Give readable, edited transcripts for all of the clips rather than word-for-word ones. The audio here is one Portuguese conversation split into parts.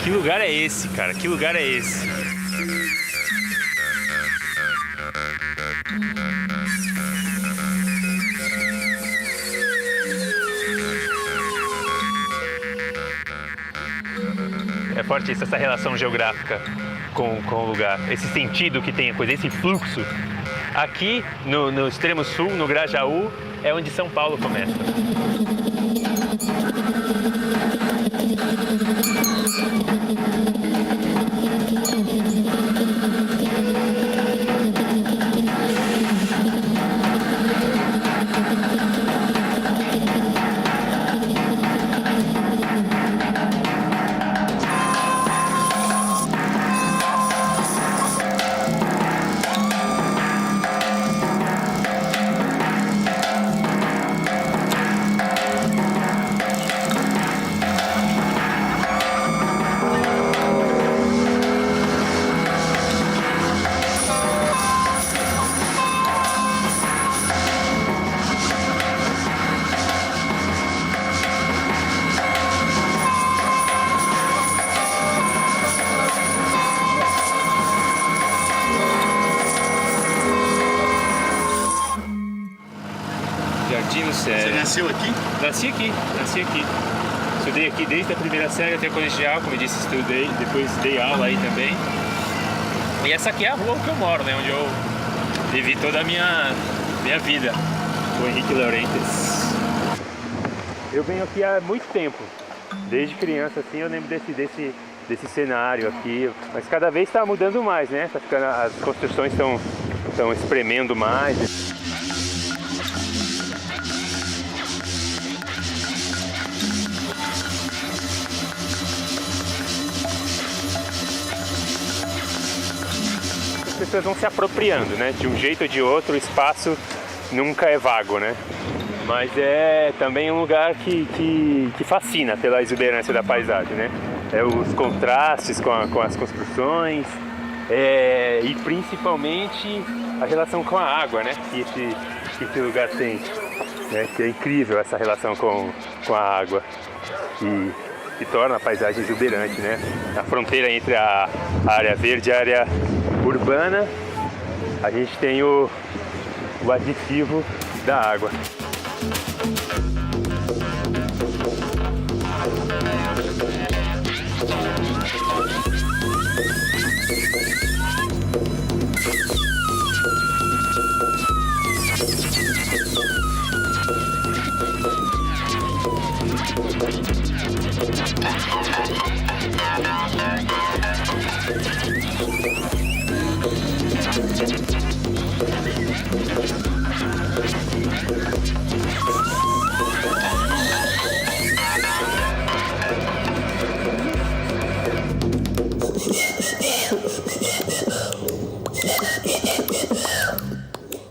Que lugar é esse, cara? Que lugar é esse? É forte isso, essa relação geográfica com o lugar, esse sentido que tem a coisa, esse fluxo. Aqui no extremo sul, no Grajaú, é onde São Paulo começa. Você nasceu aqui? Nasci aqui. Estudei aqui desde a primeira série até o colegial, como eu disse, estudei, depois dei aula aí também. E essa aqui é a rua que eu moro, né? Onde eu vivi toda a minha vida, o Henrique Laurentiis. Eu venho aqui há muito tempo, desde criança assim eu lembro desse cenário aqui, mas cada vez está mudando mais, né? As construções estão espremendo mais. As pessoas vão se apropriando, né? De um jeito ou de outro, o espaço nunca é vago, né? Mas é também um lugar que fascina pela exuberância da paisagem, né? Os contrastes com as construções e principalmente a relação com a água, né? Que esse lugar tem, né? Que é incrível essa relação com a água e que torna a paisagem exuberante, né? A fronteira entre a área verde e a área urbana, a gente tem o aditivo da água.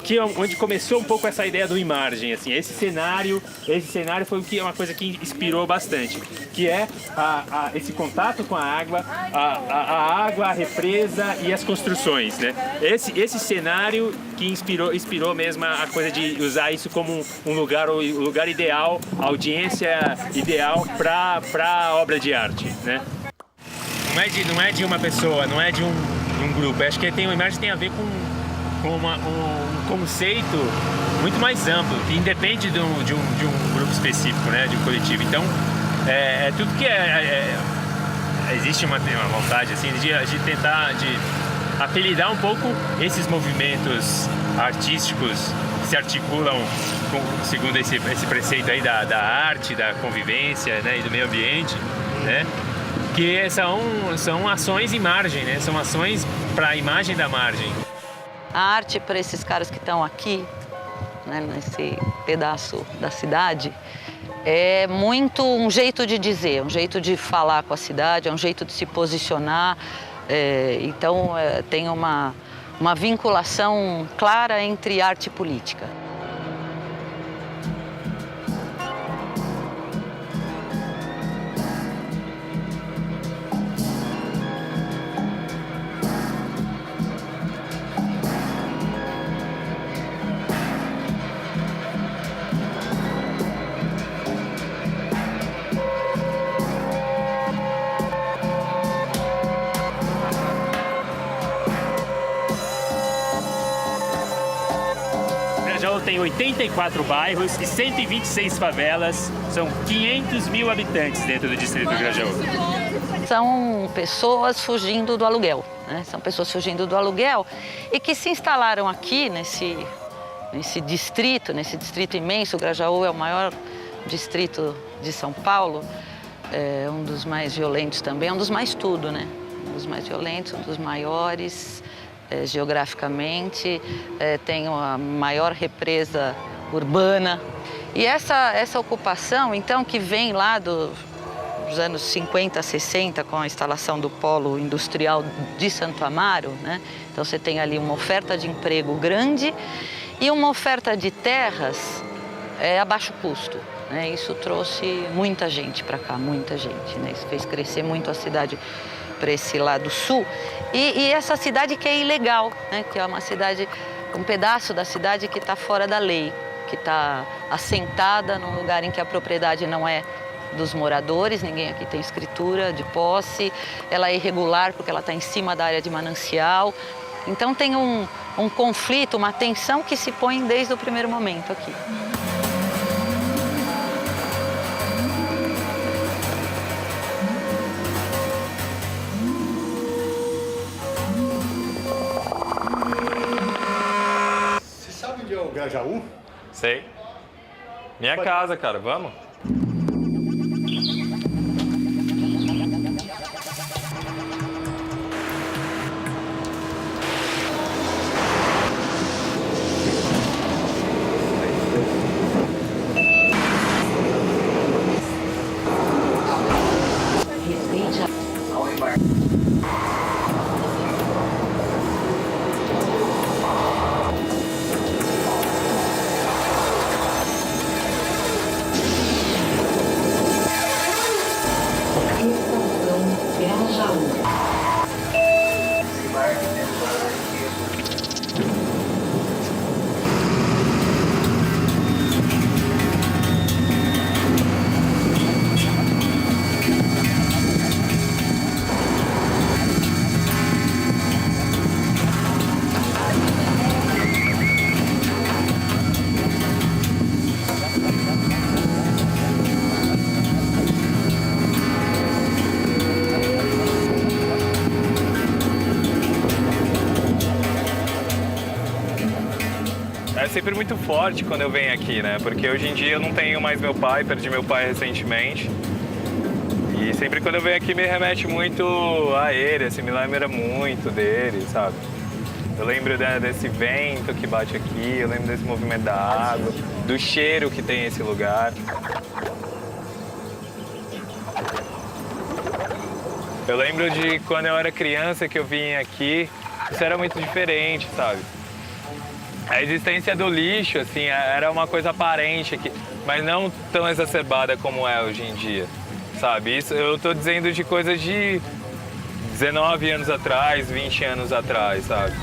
Que é onde começou um pouco essa ideia do imagem, assim, esse cenário foi uma coisa que inspirou bastante, que é esse contato com a água, a água, a represa e as construções, né? Esse cenário que inspirou mesmo a coisa de usar isso como um lugar, o lugar ideal, a audiência ideal para obra de arte, né? Não é de uma pessoa, não é de um grupo. Eu acho que uma imagem tem a ver com um conceito muito mais amplo, que independe de um grupo específico, né, de um coletivo. Então, tudo que existe uma vontade assim, de tentar apelidar um pouco esses movimentos artísticos que se articulam segundo esse preceito aí da arte, da convivência, né, e do meio ambiente, né, que são ações em margem, né, são ações para a imagem da margem. A arte para esses caras que estão aqui, né, nesse pedaço da cidade, é muito um jeito de dizer, um jeito de falar com a cidade, é um jeito de se posicionar. Então tem uma vinculação clara entre arte e política. tem 84 bairros e 126 favelas. São 500 mil habitantes dentro do distrito do Grajaú. São pessoas fugindo do aluguel, né? São pessoas fugindo do aluguel e que se instalaram aqui nesse distrito imenso. O Grajaú é o maior distrito de São Paulo, é um dos mais violentos também, é um dos mais tudo, né? Um dos mais violentos, um dos maiores geograficamente, tem a maior represa urbana. E essa ocupação, então, que vem lá dos anos 50, 60, com a instalação do polo industrial de Santo Amaro, né? Então você tem ali uma oferta de emprego grande e uma oferta de terras a baixo custo, né? Isso trouxe muita gente para cá, muita gente, né? Isso fez crescer muito a cidade para esse lado sul. E essa cidade que é ilegal, né? Que é uma cidade, um pedaço da cidade que está fora da lei, que está assentada num lugar em que a propriedade não é dos moradores, ninguém aqui tem escritura de posse, ela é irregular porque ela está em cima da área de manancial. Então tem um conflito, uma tensão que se põe desde o primeiro momento aqui. Você sabe onde é o Grajaú? Sei. Minha casa, cara, vamos? É sempre muito forte quando eu venho aqui, né? Porque hoje em dia eu não tenho mais meu pai, perdi meu pai recentemente. E sempre quando eu venho aqui me remete muito a ele, assim, me lembra muito dele, sabe? Eu lembro desse vento que bate aqui, eu lembro desse movimento da água, do cheiro que tem esse lugar. Eu lembro de quando eu era criança que eu vinha aqui, isso era muito diferente, sabe? A existência do lixo, assim, era uma coisa aparente aqui, mas não tão exacerbada como é hoje em dia, sabe? Isso eu tô dizendo de coisas de 19 anos atrás, 20 anos atrás, sabe?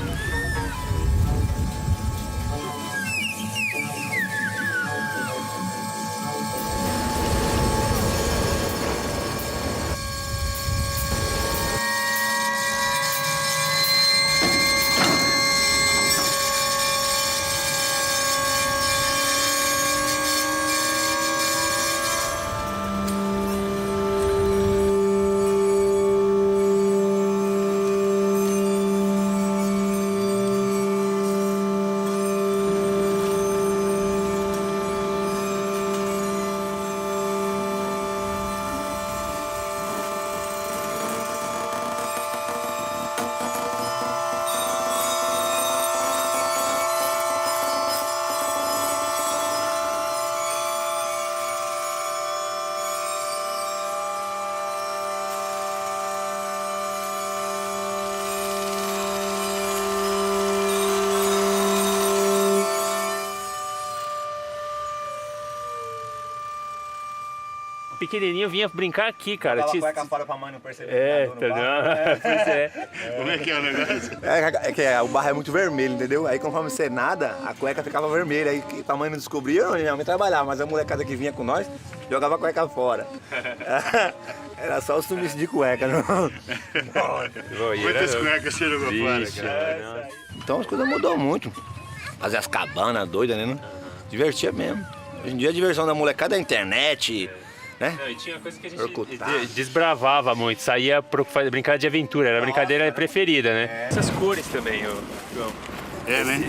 Pequenininho, vinha brincar aqui, cara. Tava cueca fora pra mãe não perceber. É, entendeu? Pois é. Como é que é o negócio? É que o barro é muito vermelho, entendeu? Aí conforme você nada, a cueca ficava vermelha. Aí pra mãe não descobrir, minha mãe trabalhava, mas a molecada que vinha com nós jogava a cueca fora. Era só o sumiço de cueca, não? Quantas cuecas você jogou fora, cara? Então as coisas mudou muito. Fazer as cabanas doidas, né? Divertia mesmo. Hoje em dia a diversão da molecada é a internet, né? Não, e tinha coisa que a gente Orcutar. desbravava muito, saía pra brincar de aventura, era a brincadeira preferida, né? Essas cores também, João. É, né?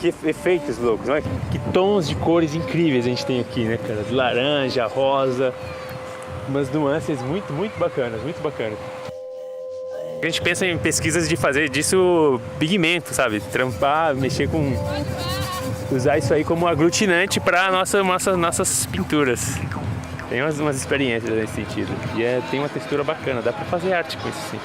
Que efeitos loucos, olha que tons de cores incríveis a gente tem aqui, né, cara? Laranja, rosa, umas nuances muito, muito bacanas, muito bacanas. A gente pensa em pesquisas de fazer disso pigmento, sabe? Trampar, mexer com... usar isso aí como aglutinante para nossas pinturas. Tem umas experiências nesse sentido. E tem uma textura bacana, dá para fazer arte com isso sim.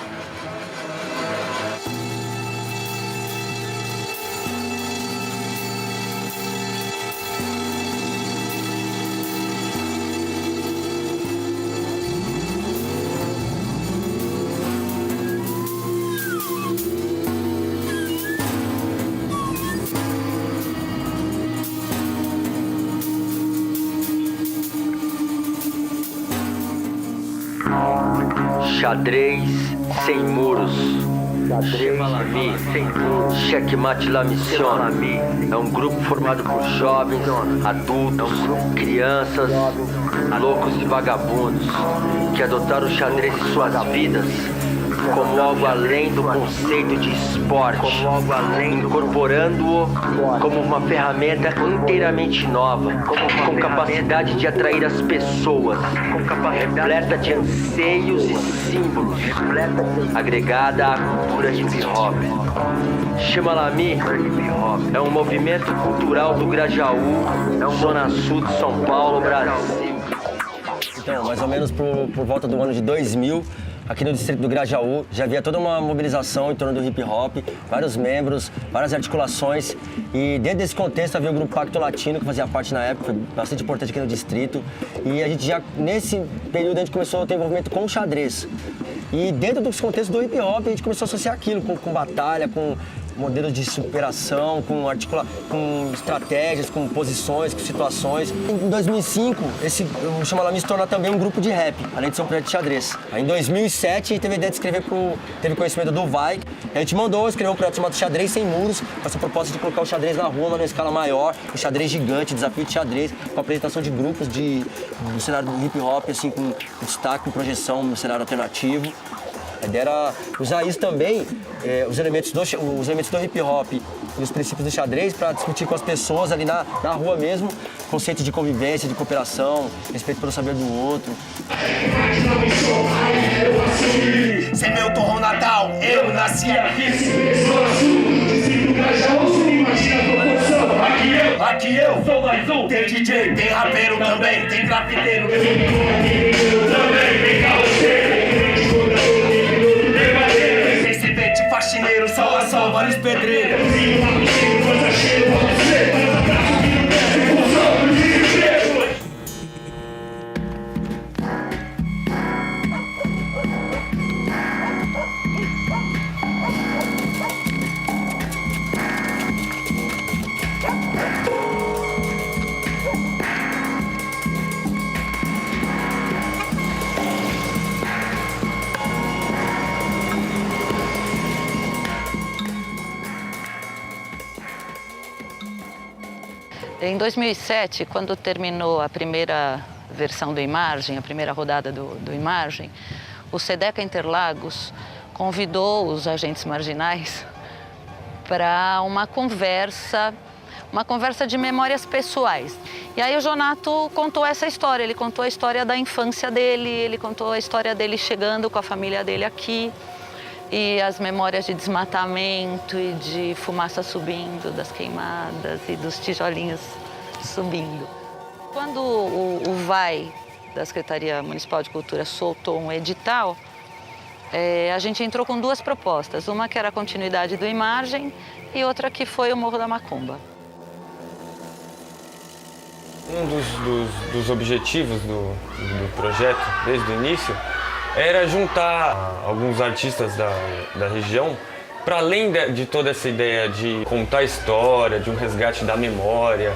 Xadrez sem muros. Chemalami, Checkmate La Mission. É um grupo formado por jovens, adultos, crianças, loucos e vagabundos que adotaram o xadrez em suas vidas como algo além do conceito de esporte, incorporando-o como uma ferramenta inteiramente nova, com capacidade de atrair as pessoas, repleta de anseios e símbolos, agregada à cultura hip hop. Chemalami é um movimento cultural do Grajaú, zona sul de São Paulo, Brasil. Então, mais ou menos por volta do ano de 2000, aqui no distrito do Grajaú, já havia toda uma mobilização em torno do hip hop, vários membros, várias articulações, e dentro desse contexto havia o grupo Pacto Latino, que fazia parte na época, foi bastante importante aqui no distrito, e a gente já, nesse período, a gente começou a ter envolvimento com o xadrez. E dentro dos contextos do hip hop, a gente começou a associar aquilo com batalha, com modelos de superação, com estratégias, com posições, com situações. Em 2005, o Chemalami se tornou também um grupo de rap, além de ser um projeto de xadrez. Aí, em 2007, a gente teve a ideia de escrever teve conhecimento do Vai, a gente mandou escrever um projeto chamado Xadrez Sem Muros, com essa proposta de colocar o xadrez na rua, mas numa escala maior, o xadrez gigante, desafio de xadrez, com a apresentação de grupos do cenário do hip hop, assim, com destaque, com projeção no cenário alternativo. A ideia era usar isso também, os elementos do hip hop e os princípios do xadrez para discutir com as pessoas ali na rua mesmo, conceito de convivência, de cooperação, respeito pelo saber do outro. Sem meu torrão natal, eu nasci aqui. Aqui eu sou mais um. Tem DJ, tem rapeiro também, tem grafiteiro. Também tem carroceiro. Esse faxineiro, sol a sol, vários pedreiros. Em 2007, quando terminou a primeira versão do Imargem, a primeira rodada do Imargem, o SEDECA Interlagos convidou os agentes marginais para uma conversa de memórias pessoais. E aí o Jonato contou essa história, ele contou a história da infância dele, ele contou a história dele chegando com a família dele aqui, e as memórias de desmatamento e de fumaça subindo das queimadas e dos tijolinhos subindo. Quando o VAI, da Secretaria Municipal de Cultura, soltou um edital, a gente entrou com duas propostas. Uma que era a continuidade do Imargem e outra que foi o Morro da Macumba. Um dos objetivos do projeto, desde o início, era juntar alguns artistas da região, para além de toda essa ideia de contar a história, de um resgate da memória,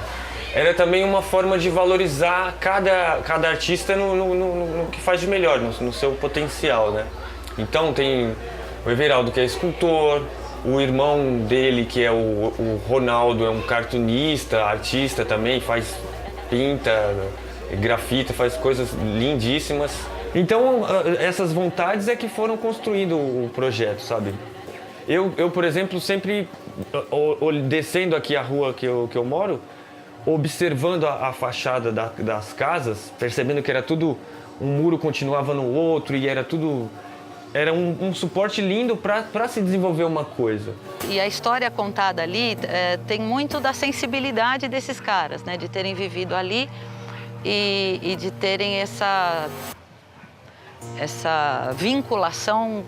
era também uma forma de valorizar cada artista no que faz de melhor, no seu potencial, né? Então tem o Everaldo, que é escultor, O irmão dele, que é o Ronaldo, é um cartunista, artista também, pinta, grafita, faz coisas lindíssimas. Então, essas vontades é que foram construindo o projeto, sabe? Eu por exemplo, sempre descendo aqui a rua que eu moro, observando a fachada das casas, percebendo que era tudo, um muro continuava no outro e era tudo... Era um suporte lindo para se desenvolver uma coisa. E a história contada ali tem muito da sensibilidade desses caras, né? De terem vivido ali e de terem essa vinculação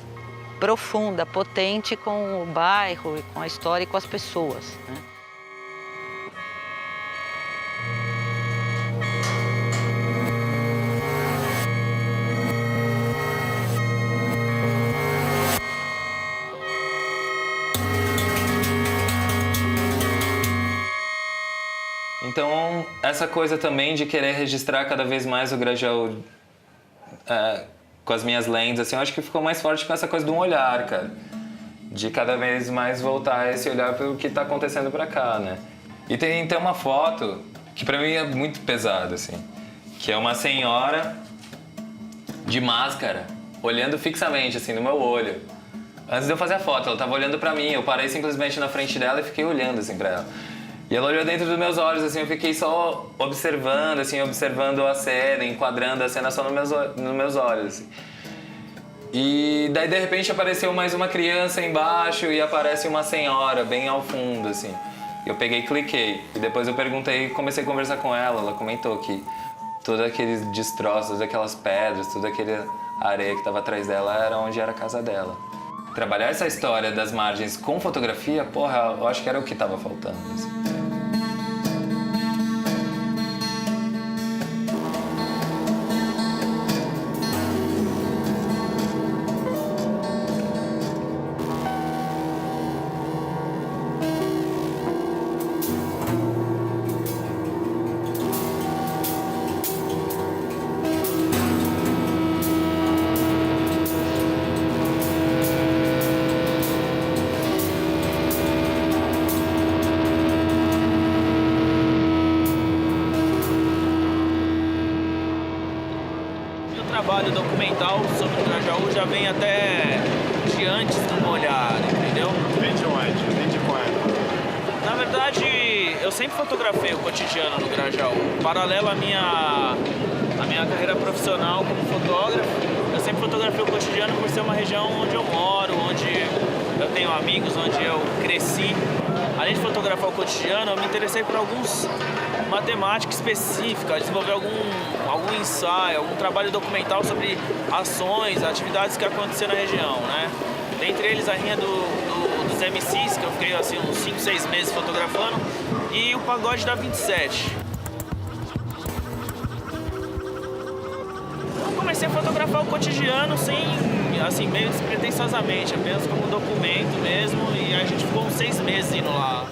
profunda, potente com o bairro, e com a história e com as pessoas, né? Então, essa coisa também de querer registrar cada vez mais o Grajaú com as minhas lentes, assim, eu acho que ficou mais forte com essa coisa de um olhar, cara. De cada vez mais voltar esse olhar pelo que tá acontecendo pra cá, né? E tem uma foto que pra mim é muito pesada, assim, que é uma senhora de máscara, olhando fixamente, assim, no meu olho. Antes de eu fazer a foto, ela tava olhando pra mim, eu parei simplesmente na frente dela e fiquei olhando, assim, pra ela. E ela olhou dentro dos meus olhos, assim, eu fiquei só observando, assim, observando a cena, enquadrando a cena só nos meus olhos, assim. E daí, de repente, apareceu mais uma criança embaixo e aparece uma senhora bem ao fundo, assim. Eu peguei e cliquei. E depois eu perguntei, comecei a conversar com ela, ela comentou que todos aqueles destroços, todas aquelas pedras, toda aquela areia que estava atrás dela era onde era a casa dela. Trabalhar essa história das margens com fotografia, porra, eu acho que era o que estava faltando, assim. Trabalho documental sobre o Grajaú já vem até de antes do Molhar, entendeu? Vem de onde? Vem de quando? Na verdade, eu sempre fotografei o cotidiano no Grajaú. Paralelo à minha carreira profissional como fotógrafo, eu sempre fotografei o cotidiano por ser uma região onde eu moro, onde eu tenho amigos, onde eu cresci. Além de fotografar o cotidiano, eu me interessei por uma temática específica, desenvolver algum ensaio, algum trabalho documental sobre ações, atividades que aconteceram na região, né? Dentre eles a rinha dos MCs, que eu fiquei assim uns 5, 6 meses fotografando, e o pagode da 27. Eu comecei a fotografar o cotidiano assim, meio despretensiosamente, apenas como documento mesmo, e a gente ficou uns 6 meses indo lá.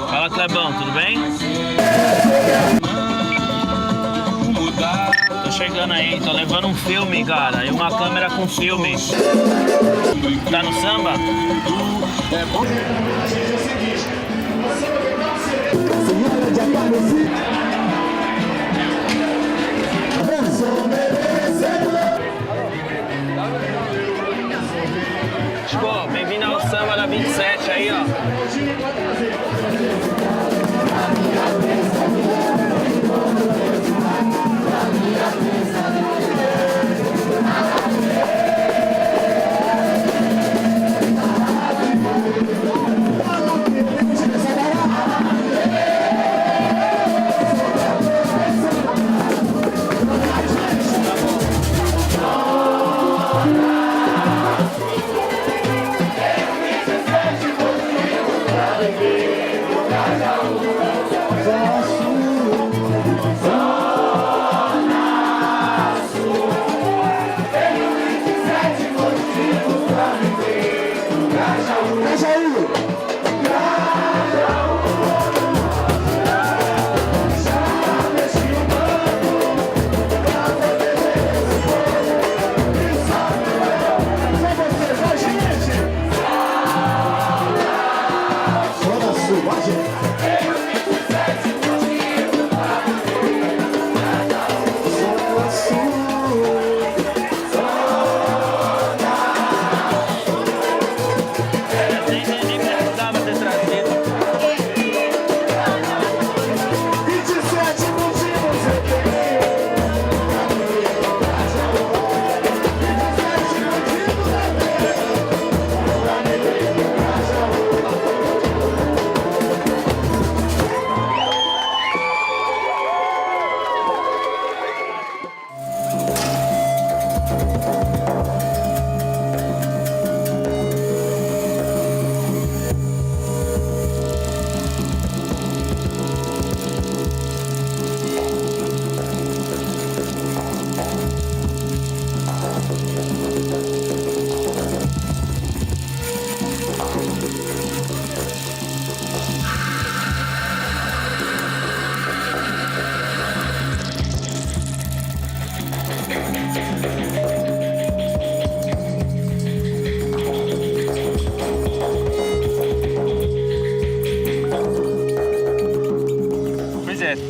Fala, Clebão, tudo bem? Tô chegando aí, tô levando um filme, cara, e uma câmera com filme. Tá no samba? Chico, bem-vindo ao samba da 27 aí, ó.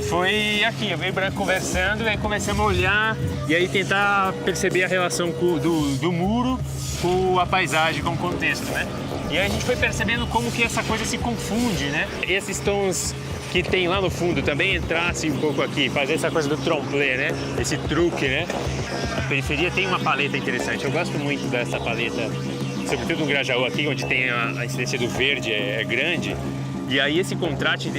foi aqui, eu veio conversando, e aí começamos a olhar e aí tentar perceber a relação do muro com a paisagem, com o contexto, né? E aí a gente foi percebendo como que essa coisa se confunde, né? Esses tons que tem lá no fundo também entrasse um pouco aqui, fazer essa coisa do trompe-l'œil, né? Esse truque, né? A periferia tem uma paleta interessante, eu gosto muito dessa paleta, sobretudo no Grajaú aqui, onde tem a incidência do verde é grande. E aí esse contraste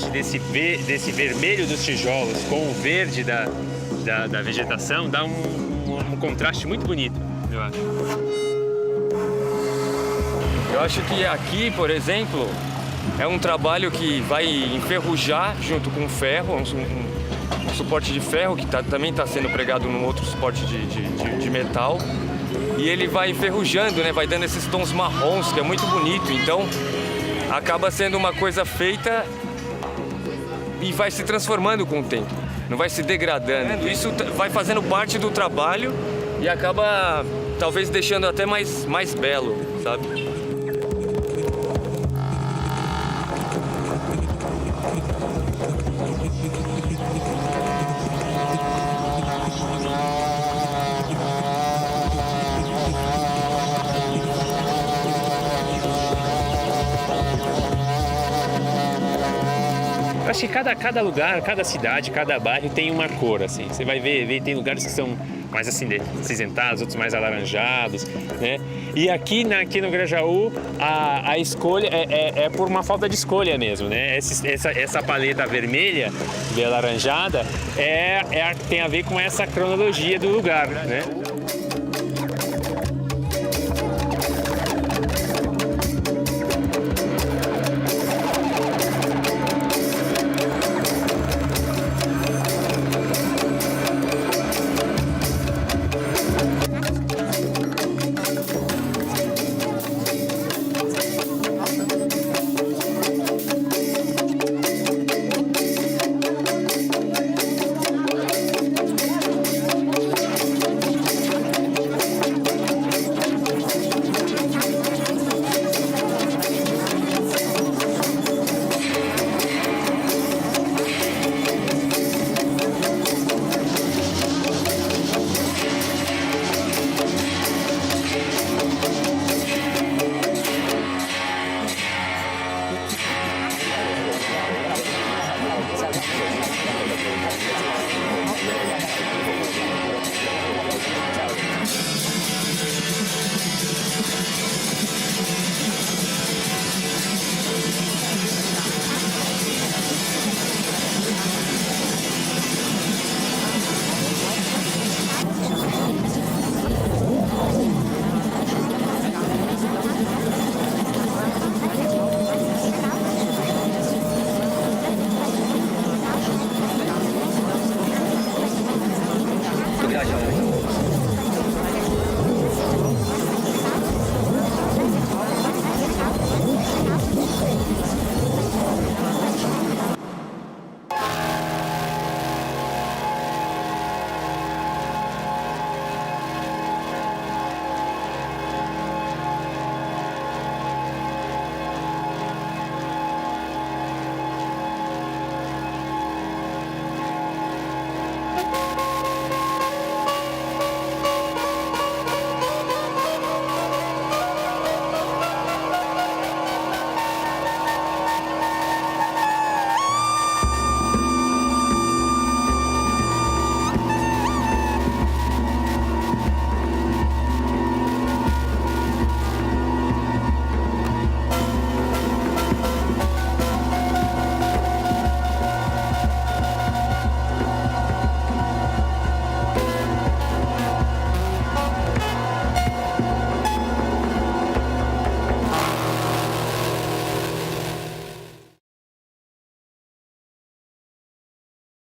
desse vermelho dos tijolos com o verde da vegetação dá um contraste muito bonito, eu acho. Eu acho que aqui, por exemplo, é um trabalho que vai enferrujar junto com o ferro, um suporte de ferro que também está sendo pregado num outro suporte de metal. E ele vai enferrujando, né? Vai dando esses tons marrons, que é muito bonito. Então, acaba sendo uma coisa feita e vai se transformando com o tempo. Não vai se degradando. Isso vai fazendo parte do trabalho e acaba, talvez, deixando até mais belo, sabe? Acho que cada lugar, cada cidade, cada bairro tem uma cor, assim. Você vai ver, tem lugares que são mais acinzentados, outros mais alaranjados, né? E aqui no Grajaú, a escolha é por uma falta de escolha mesmo, né? Essa paleta vermelha e alaranjada tem a ver com essa cronologia do lugar, né?